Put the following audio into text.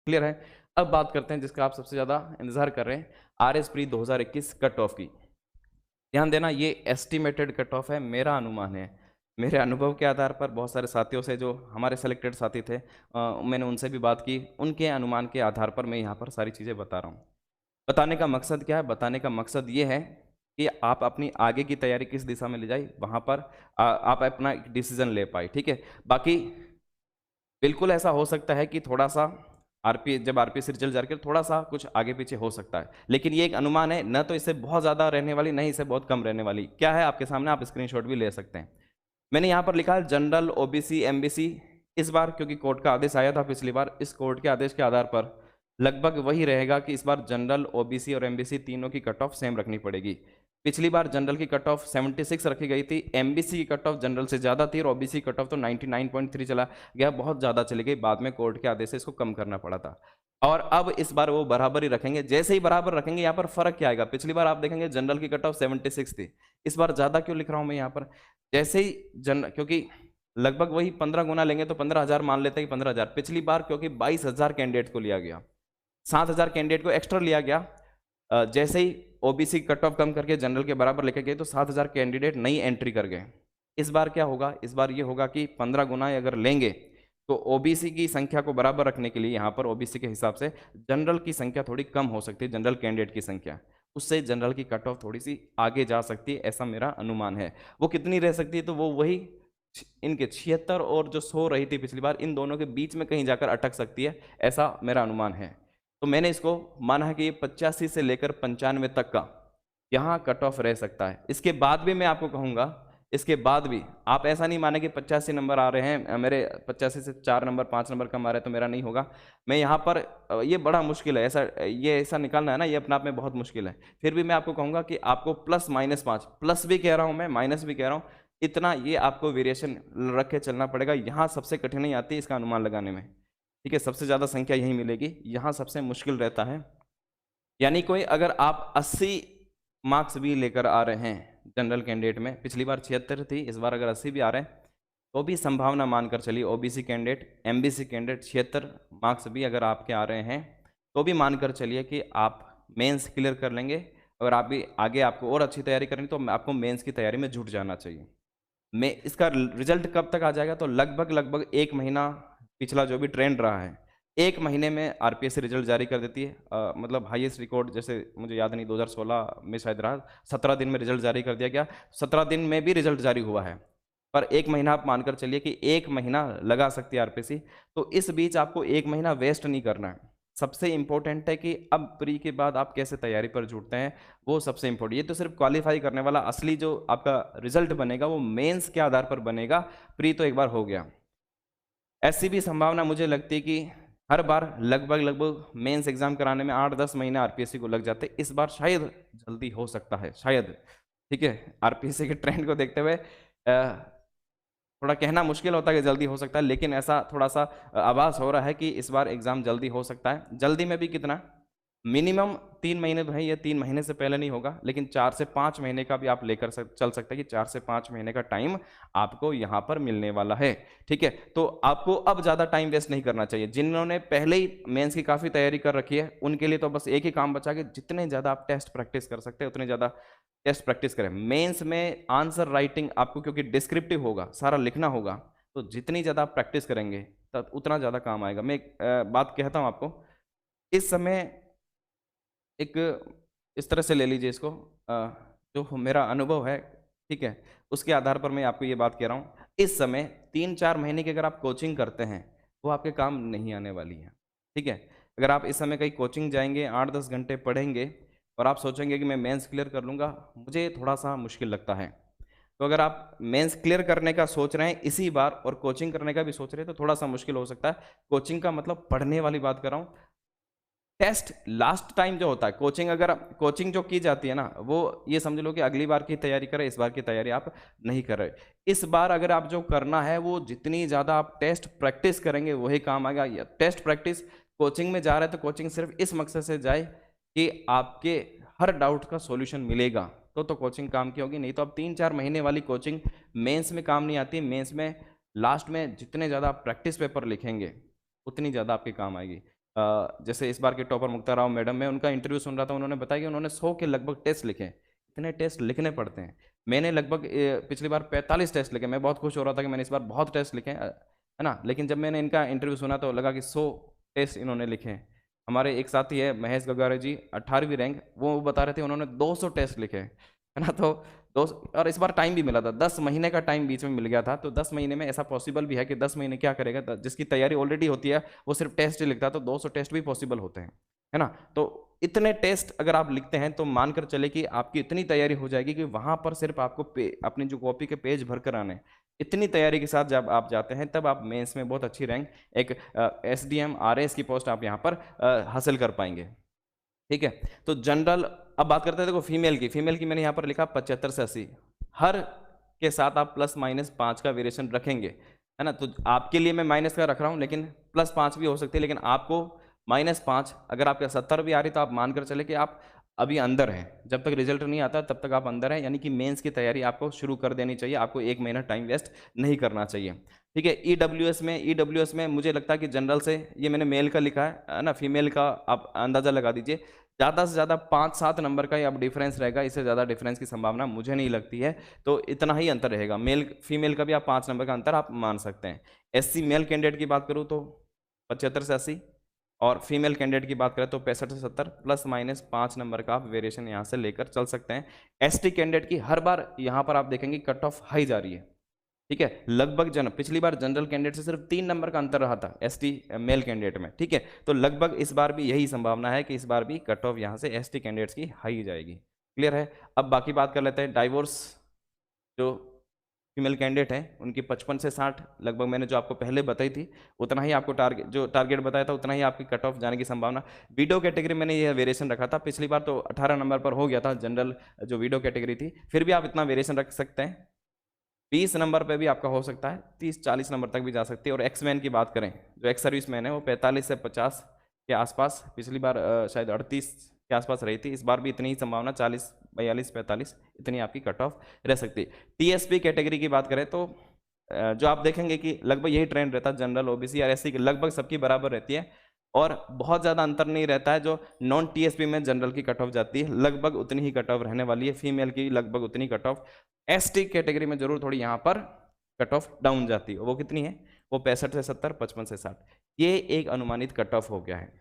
Clear है। अब बात करते हैं जिसका आप सबसे ज़्यादा इंतज़ार कर रहे हैं, आरएस प्री 2021 कट ऑफ की। ध्यान देना, ये एस्टिमेटेड कट ऑफ है, मेरा अनुमान है। मेरे अनुभव के आधार पर बहुत सारे साथियों से जो हमारे सेलेक्टेड साथी थे, मैंने उनसे भी बात की, उनके अनुमान के आधार पर मैं यहाँ पर सारी चीज़ें बता रहा हूँ। बताने का मकसद क्या है? बताने का मकसद ये है कि आप अपनी आगे की तैयारी किस दिशा में ले जाए, वहाँ पर आप अपना एक डिसीज़न ले पाएँ, ठीक है? बाकी बिल्कुल ऐसा हो सकता है कि थोड़ा-सा जब आरपीएससी रिजल्ट जारी करे, थोड़ा-सा कुछ आगे-पीछे हो सकता है। लेकिन ये एक अनुमान है, ना तो इससे बहुत ज़्यादा रहने वाली, ना ही इससे बहुत कम रहने वाली। क्या है आपके सामने, आप स्क्रीनशॉट भी ले सकते हैं। मैंने यहाँ पर लिखा है जनरल, ओबीसी, एमबीसी। इस बार क्योंकि कोर्ट का आदेश आया था पिछली बार, इस कोर्ट के आदेश के आधार पर लगभग वही रहेगा कि इस बार जनरल, ओबीसी और एमबीसी तीनों की कट ऑफ सेम रखनी पड़ेगी। पिछली बार जनरल की कट ऑफ 76 रखी गई थी, एमबीसी की कट ऑफ जनरल से ज़्यादा थी और ओबीसी की कट ऑफ तो 99.3 चला गया, बहुत ज़्यादा चली गई। बाद में कोर्ट के आदेश से इसको कम करना पड़ा था। और अब इस बार वो बराबर ही रखेंगे। जैसे ही बराबर रखेंगे, यहाँ पर फर्क क्या आएगा? पिछली बार आप देखेंगे जनरल की कट ऑफ 76 थी, इस बार ज़्यादा क्यों लिख रहा हूँ मैं यहाँ पर? जैसे ही क्योंकि लगभग वही 15 गुना लेंगे तो 15,000 मान लेते हैं कि 15,000। पिछली बार क्योंकि 22,000 कैंडिडेट को लिया गया, 7,000 कैंडिडेट को एक्स्ट्रा लिया गया। जैसे ही ओबीसी कट ऑफ कम करके जनरल के बराबर लेके गए तो 7,000 कैंडिडेट नई एंट्री कर गए। इस बार क्या होगा? इस बार ये होगा कि 15 गुना अगर लेंगे तो ओबीसी की संख्या को बराबर रखने के लिए यहाँ पर ओबीसी के हिसाब से जनरल की संख्या थोड़ी कम हो सकती है, जनरल कैंडिडेट की संख्या। उससे जनरल की कट ऑफ थोड़ी सी आगे जा सकती है, ऐसा मेरा अनुमान है। वो कितनी रह सकती है? तो वो वही इनके 76 और जो 100 रही थी पिछली बार, इन दोनों के बीच में कहीं जाकर अटक सकती है, ऐसा मेरा अनुमान है। तो मैंने इसको माना है कि ये 85 से लेकर 95 तक का यहाँ कट ऑफ रह सकता है। इसके बाद भी मैं आपको कहूँगा, इसके बाद भी आप ऐसा नहीं माने कि 85 नंबर आ रहे हैं, मेरे 85 से 4 नंबर 5 नंबर कम आ रहे हैं तो मेरा नहीं होगा। मैं यहाँ पर ये बड़ा मुश्किल है, ऐसा निकालना है ना, ये अपने आप में बहुत मुश्किल है। फिर भी मैं आपको कहूँगा कि आपको प्लस माइनस 5, प्लस भी कह रहा हूँ मैं, माइनस भी कह रहा हूँ, इतना ये आपको वेरिएशन रख के चलना पड़ेगा। यहाँ सबसे कठिनाई आती है इसका अनुमान लगाने में, ठीक है? सबसे ज़्यादा संख्या यहीं मिलेगी, यहाँ सबसे मुश्किल रहता है। यानी कोई अगर आप 80 मार्क्स भी लेकर आ रहे हैं जनरल कैंडिडेट में, पिछली बार 76 थी, इस बार अगर 80 भी आ रहे हैं तो भी संभावना मानकर चलिए, OBC candidate, MBC candidate 76 marks भी अगर आपके आ रहे हैं तो भी मानकर चलिए कि आप मेंस क्लियर कर लेंगे। अगर आप भी आगे आपको और अच्छी तैयारी करनी तो आपको मेंस की तैयारी में जुट जाना चाहिए। मैं इसका रिजल्ट कब तक आ जाएगा? तो लगभग लगभग 1 महीना, पिछला जो भी ट्रेंड रहा है, 1 महीने में आरपीएससी रिजल्ट जारी कर देती है। मतलब हाईएस्ट रिकॉर्ड, जैसे मुझे याद नहीं 2016 में शायद रहा, 17 दिन में रिजल्ट जारी कर दिया गया। 17 दिन में भी रिजल्ट जारी हुआ है, पर 1 महीना आप मानकर चलिए कि 1 महीना लगा सकती है आरपीएससी। तो इस बीच आपको 1 महीना वेस्ट नहीं करना है। सबसे इम्पोर्टेंट है कि अब प्री के बाद आप कैसे तैयारी पर जुटते हैं, वो सबसे इम्पोर्टेंट। ये तो सिर्फ क्वालिफाई करने वाला, असली जो आपका रिजल्ट बनेगा वो मेंस के आधार पर बनेगा। प्री तो एक बार हो गया। ऐसी भी संभावना मुझे लगती है कि हर बार लगभग लगभग मेंस एग्जाम कराने में 8-10 महीने आरपीएससी को लग जाते हैं। इस बार शायद जल्दी हो सकता है, शायद, ठीक है? आरपीएससी के ट्रेंड को देखते हुए थोड़ा कहना मुश्किल होता है कि जल्दी हो सकता है, लेकिन ऐसा थोड़ा-सा आभास हो रहा है कि इस बार एग्ज़ाम जल्दी हो सकता है। जल्दी में भी कितना? मिनिमम 3 महीने भाई, ये 3 महीने से पहले नहीं होगा, लेकिन 4 से 5 महीने का भी आप लेकर चल सकते हैं कि 4 से 5 महीने का टाइम आपको यहाँ पर मिलने वाला है, ठीक है? तो आपको अब ज़्यादा टाइम वेस्ट नहीं करना चाहिए। जिन्होंने पहले ही मेंस की काफ़ी तैयारी कर रखी है, उनके लिए तो बस एक ही काम बचा कि जितने ज़्यादा आप टेस्ट प्रैक्टिस कर सकते हैं, उतने ज़्यादा टेस्ट प्रैक्टिस करें। मेंस में आंसर राइटिंग आपको क्योंकि डिस्क्रिप्टिव होगा, सारा लिखना होगा, तो जितनी ज़्यादा आप प्रैक्टिस करेंगे, तब उतना ज़्यादा काम आएगा। मैं एक बात कहता हूँ आपको, इस समय एक इस तरह से ले लीजिए इसको, जो मेरा अनुभव है, ठीक है? उसके आधार पर मैं आपको ये बात कह रहा हूँ। इस समय 3-4 महीने की अगर आप कोचिंग करते हैं, वो आपके काम नहीं आने वाली है, ठीक है? अगर आप इस समय कहीं कोचिंग जाएँगे, 8-10 घंटे पढ़ेंगे और आप सोचेंगे कि मैं मेंस क्लियर कर लूँगा, मुझे थोड़ा-सा मुश्किल लगता है। तो अगर आप मेंस क्लियर करने का सोच रहे हैं इसी बार और कोचिंग करने का भी सोच रहे हैं, तो थोड़ा-सा मुश्किल हो सकता है। कोचिंग का मतलब पढ़ने वाली बात कर रहा हूँ। टेस्ट लास्ट टाइम जो होता है, कोचिंग जो की जाती है ना, वो ये समझ लो कि अगली बार की तैयारी करें, इस बार की तैयारी आप नहीं कर रहे। इस बार अगर आप जो करना है वो जितनी ज़्यादा आप टेस्ट प्रैक्टिस करेंगे वही काम आएगा। या टेस्ट प्रैक्टिस, कोचिंग में जा रहे हैं तो कोचिंग सिर्फ इस मकसद से जाए कि आपके हर डाउट का सॉल्यूशन मिलेगा, तो कोचिंग काम की होगी। नहीं तो अब 3-4 महीने वाली कोचिंग मेंस में काम नहीं आती। मेंस में लास्ट में जितने ज़्यादा आप प्रैक्टिस पेपर लिखेंगे, उतनी ज़्यादा आपके काम आएगी। जैसे इस बार के टॉपर मुक्ता राव मैडम, मैं उनका इंटरव्यू सुन रहा था, उन्होंने बताया कि उन्होंने 100 के लगभग टेस्ट लिखे हैं। इतने टेस्ट लिखने पड़ते हैं। मैंने लगभग पिछली बार 45 टेस्ट लिखे। मैं बहुत खुश हो रहा था कि मैंने इस बार बहुत टेस्ट लिखे हैं, है ना? लेकिन जब मैंने इनका इंटरव्यू सुना तो लगा कि 100 टेस्ट इन्होंने लिखे हैं। हमारे एक साथी है महेश गगारे जी, 18वीं रैंक, वो बता रहे थे उन्होंने 200 टेस्ट लिखे हैं, है ना? तो दो, और इस बार टाइम भी मिला था, 10 महीने का टाइम बीच में मिल गया था। तो 10 महीने में ऐसा पॉसिबल भी है कि 10 महीने क्या करेगा, जिसकी तैयारी ऑलरेडी होती है वो सिर्फ टेस्ट ही लिखता है, तो 200 टेस्ट भी पॉसिबल होते हैं, है ना? तो इतने टेस्ट अगर आप लिखते हैं तो मानकर चले कि आपकी इतनी तैयारी हो जाएगी कि वहां पर सिर्फ आपको अपनी जो कॉपी के पेज भर कर आने हैं। इतनी तैयारी के साथ जब आप जाते हैं तब आप मेंस में बहुत अच्छी रैंक, एक एसडीएम आरएएस की पोस्ट आप यहाँ पर हासिल कर पाएंगे। ठीक है, तो जनरल, अब बात करते हैं देखो फीमेल की मैंने यहाँ पर लिखा 75 से 80। हर के साथ आप प्लस माइनस 5 का वेरिएशन रखेंगे, है ना? तो आपके लिए मैं माइनस का रख रहा हूँ, लेकिन प्लस 5 भी हो सकती है, लेकिन आपको -5, अगर आपके 70 भी आ रही तो आप मानकर चले कि आप अभी अंदर हैं। जब तक रिजल्ट नहीं आता तब तक आप अंदर हैं, यानी कि मेंस की तैयारी आपको शुरू कर देनी चाहिए। आपको 1 महीना टाइम वेस्ट नहीं करना चाहिए। ठीक है, ईडब्ल्यूएस में मुझे लगता है कि जनरल से, ये मैंने मेल का लिखा है ना, फीमेल का आप अंदाजा लगा दीजिए। ज़्यादा से ज़्यादा 5-7 नंबर का ही अब डिफरेंस रहेगा, इससे ज़्यादा डिफरेंस की संभावना मुझे नहीं लगती है। तो इतना ही अंतर रहेगा, मेल फीमेल का भी आप 5 नंबर का अंतर आप मान सकते हैं। एससी मेल कैंडिडेट की बात करूँ तो 75 से 80, और फीमेल कैंडिडेट की बात करें तो 65 से 70, प्लस माइनस 5 नंबर का आप वेरिएशन यहाँ से लेकर चल सकते हैं। एसटी कैंडिडेट की हर बार यहाँ पर आप देखेंगे कट ऑफ हाई जा रही है। ठीक है, लगभग पिछली बार जनरल कैंडिडेट से सिर्फ 3 नंबर का अंतर रहा था एसटी मेल कैंडिडेट में। ठीक है, तो लगभग इस बार भी यही संभावना है कि इस बार भी कट ऑफ यहाँ से एसटी कैंडिडेट्स की हाई जाएगी। क्लियर है? अब बाकी बात कर लेते हैं डाइवोर्स। जो फीमेल कैंडिडेट हैं उनकी 55 से 60, लगभग मैंने जो आपको पहले बताई थी उतना ही आपको टारगेट बताया था, उतना ही आपकी कट ऑफ जाने की संभावना। वीडियो कैटेगरी मैंने ये वेरिएशन रखा था, पिछली बार तो 18 नंबर पर हो गया था जनरल जो वीडियो कैटेगरी थी, फिर भी आप इतना वेरिएशन रख सकते हैं। 20 नंबर पे भी आपका हो सकता है, 30-40 नंबर तक भी जा सकती है। और एक्समैन की बात करें, जो एक्स सर्विस मैन है, वो 45 से 50 के आसपास, पिछली बार शायद 38 के आसपास रही थी। इस बार भी इतनी ही संभावना, 40, 42, 45 इतनी आपकी कट ऑफ रह सकती है। टीएसपी कैटेगरी की बात करें तो जो आप देखेंगे कि लगभग यही ट्रेंड रहता है, जनरल, ओबीसी और एससी की लगभग सबकी बराबर रहती है, और बहुत ज़्यादा अंतर नहीं रहता है। जो नॉन टीएसपी में जनरल की कट ऑफ जाती है, लगभग उतनी ही कट ऑफ रहने वाली है। फीमेल की लगभग उतनी कट ऑफ। एसटी कैटेगरी में जरूर थोड़ी यहाँ पर कट ऑफ डाउन जाती है। वो कितनी है? वो 65 से 70, 55 से 60। ये एक अनुमानित कट ऑफ हो गया है।